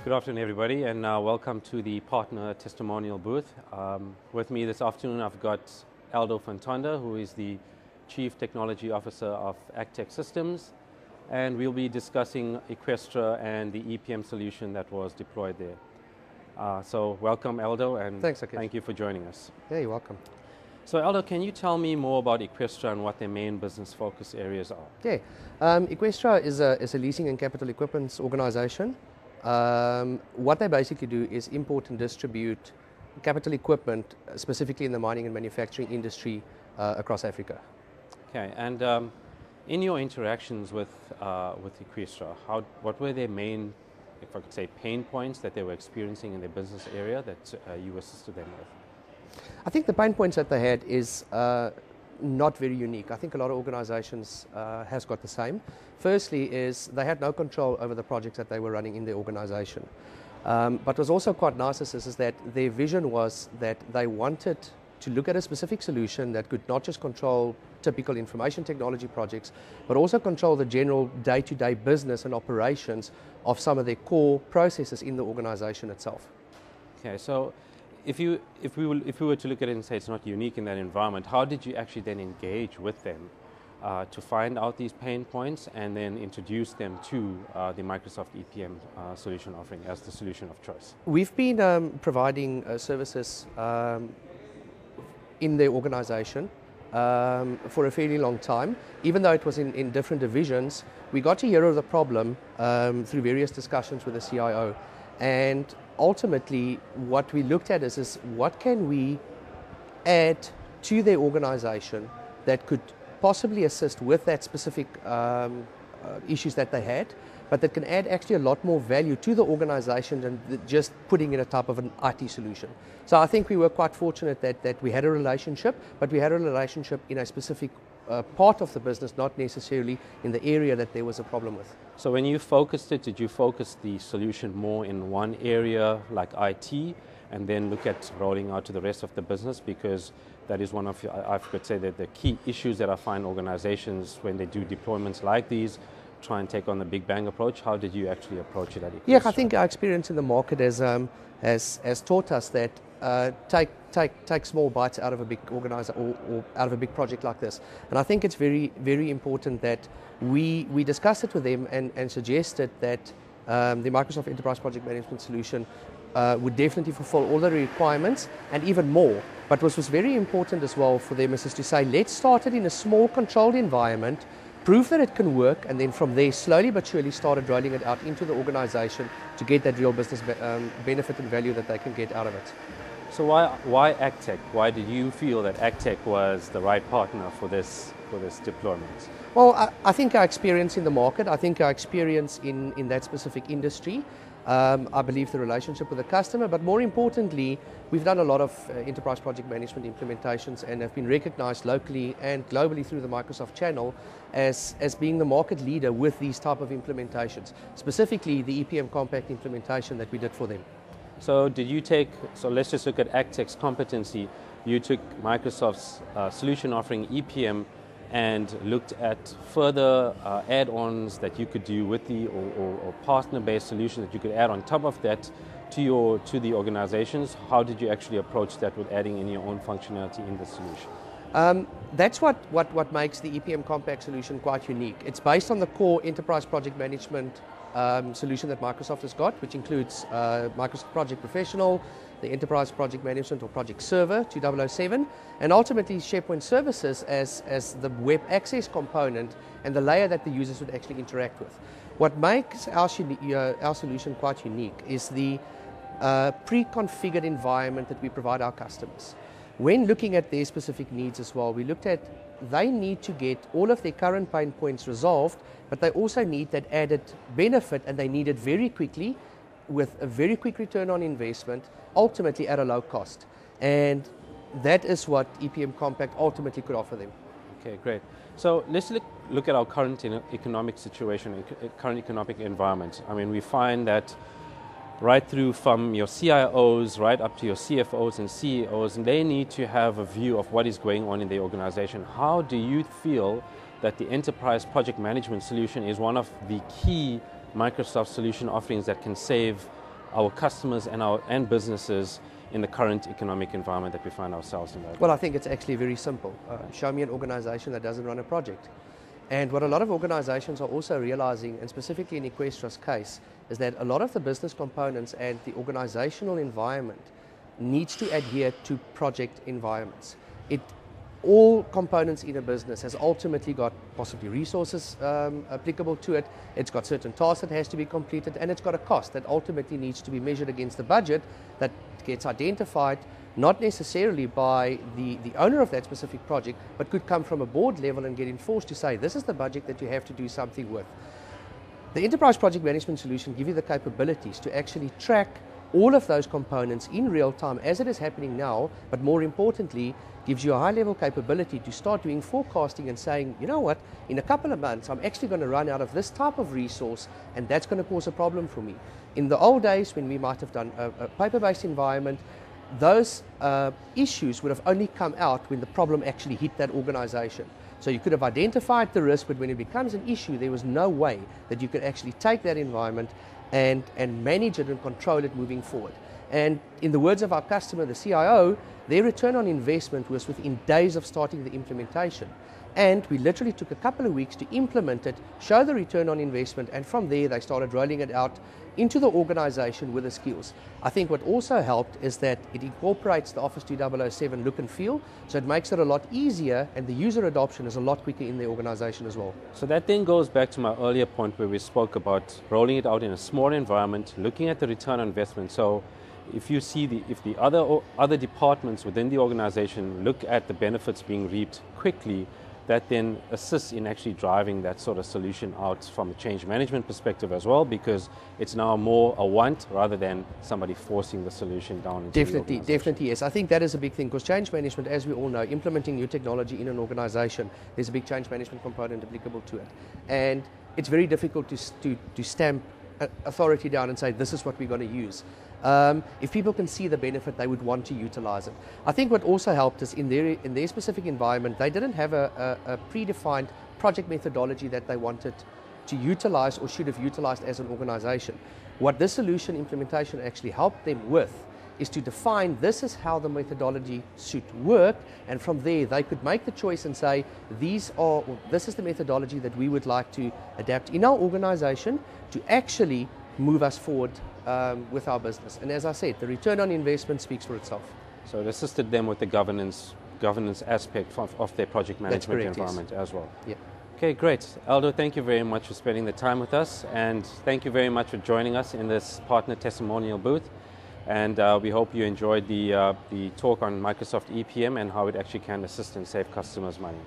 Good afternoon, everybody, and welcome to the partner testimonial booth. With me this afternoon, I've got Aldo from Tonder, who is the Chief Technology Officer of AccTech Systems, and we'll be discussing Eqstra and the EPM solution that was deployed there. So welcome, Aldo, and thanks, Akesh. Thank you for joining us. Yeah, you're welcome. So Aldo, can you tell me more about Eqstra and what their main business focus areas are? Yeah, Eqstra is a leasing and capital equipment organization. What they basically do is import and distribute capital equipment, specifically in the mining and manufacturing industry across Africa. Okay, and in your interactions with Eqstra, what were their main, if I could say, pain points that they were experiencing in their business area that you assisted them with? I think the pain points that they had is not very unique. I think a lot of organizations has got the same. Firstly is they had no control over the projects that they were running in their organization. But was also quite nice is that their vision was that they wanted to look at a specific solution that could not just control typical information technology projects, but also control the general day-to-day business and operations of some of their core processes in the organization itself. Okay, so if we were to look at it and say it's not unique in that environment, how did you actually then engage with them to find out these pain points and then introduce them to the Microsoft EPM solution offering as the solution of choice? We've been providing services in the organization for a fairly long time. Even though it was in different divisions, we got to hear of the problem through various discussions with the CIO. And ultimately, what we looked at is what can we add to their organization that could possibly assist with that specific issues that they had, but that can add actually a lot more value to the organization than just putting in a type of an IT solution. So I think we were quite fortunate that we had a relationship, but we had a relationship in a specific part of the business, not necessarily in the area that there was a problem with. So when you focused it, did you focus the solution more in one area like IT and then look at rolling out to the rest of the business? Because that is one of, I could say, that the key issues that I find organizations when they do deployments like these try and take on the big bang approach. How did you actually approach it at Eqstra? Yeah, I think our experience in the market has taught us that take small bites out of a big organizer or out of a big project like this. And I think it's very, very important that we discussed it with them and suggested that the Microsoft Enterprise Project Management solution would definitely fulfill all the requirements and even more. But what was very important as well for them is to say, let's start it in a small controlled environment, prove that it can work, and then from there slowly but surely started rolling it out into the organization to get that real business benefit and value that they can get out of it. So why AccTech? Why did you feel that AccTech was the right partner for this deployment? Well, I think our experience in the market, I think our experience in that specific industry, I believe the relationship with the customer, but more importantly, we've done a lot of enterprise project management implementations and have been recognized locally and globally through the Microsoft channel as being the market leader with these type of implementations, specifically the EPM Compact implementation that we did for them. So let's just look at AccTech's competency. You took Microsoft's solution offering EPM and looked at further add-ons that you could do with the or partner-based solution that you could add on top of that to the organizations. How did you actually approach that with adding in your own functionality in the solution? That's what makes the EPM Compact solution quite unique. It's based on the core enterprise project management solution that Microsoft has got, which includes Microsoft Project Professional, the Enterprise Project Management or Project Server 2007, and ultimately SharePoint Services as the web access component and the layer that the users would actually interact with. What makes our solution quite unique is the pre-configured environment that we provide our customers. When looking at their specific needs as well, we looked at they need to get all of their current pain points resolved, but they also need that added benefit, and they need it very quickly with a very quick return on investment, ultimately at a low cost. And that is what EPM Compact ultimately could offer them. Okay, great. So let's look at our current economic situation, current economic environment. I mean, we find that right through from your CIOs right up to your CFOs and CEOs, and they need to have a view of what is going on in their organization. How do you feel that the enterprise project management solution is one of the key Microsoft solution offerings that can save our customers and businesses in the current economic environment that we find ourselves in? Well, I think it's actually very simple. Show me an organization that doesn't run a project. And what a lot of organizations are also realizing, and specifically in Eqstra's case, is that a lot of the business components and the organizational environment needs to adhere to project environments. All components in a business has ultimately got possibly resources applicable to it. It's got certain tasks that has to be completed, and it's got a cost that ultimately needs to be measured against the budget that gets identified, not necessarily by the owner of that specific project, but could come from a board level and get enforced to say, this is the budget that you have to do something with. The enterprise project management solution gives you the capabilities to actually track all of those components in real time as it is happening now, but more importantly, gives you a high level capability to start doing forecasting and saying, you know what, in a couple of months I'm actually going to run out of this type of resource, and that's going to cause a problem for me. In the old days, when we might have done a paper-based environment, those issues would have only come out when the problem actually hit that organization. So you could have identified the risk, but when it becomes an issue, there was no way that you could actually take that environment and manage it and control it moving forward. And in the words of our customer, the CIO, their return on investment was within days of starting the implementation. And we literally took a couple of weeks to implement it, show the return on investment, and from there they started rolling it out into the organization with the skills. I think what also helped is that it incorporates the Office 2007 look and feel, so it makes it a lot easier, and the user adoption is a lot quicker in the organization as well. So that then goes back to my earlier point where we spoke about rolling it out in a small environment, looking at the return on investment. So if you see if the other departments within the organization look at the benefits being reaped quickly, that then assists in actually driving that sort of solution out from a change management perspective as well, because it's now more a want rather than somebody forcing the solution down into the organization. Definitely, yes. I think that is a big thing, because change management, as we all know, implementing new technology in an organization, there's a big change management component applicable to it. And it's very difficult to stamp authority down and say, this is what we're going to use. If people can see the benefit, they would want to utilize it. I think what also helped is in their specific environment, they didn't have a predefined project methodology that they wanted to utilize or should have utilized as an organization. What this solution implementation actually helped them with is to define, this is how the methodology should work, and from there they could make the choice and say, this is the methodology that we would like to adapt in our organization to actually move us forward with our business. And as I said, the return on investment speaks for itself. So it assisted them with the governance aspect of their project management environment as well. Yeah. Okay, great. Aldo, thank you very much for spending the time with us, and thank you very much for joining us in this partner testimonial booth. And we hope you enjoyed the talk on Microsoft EPM and how it actually can assist and save customers money.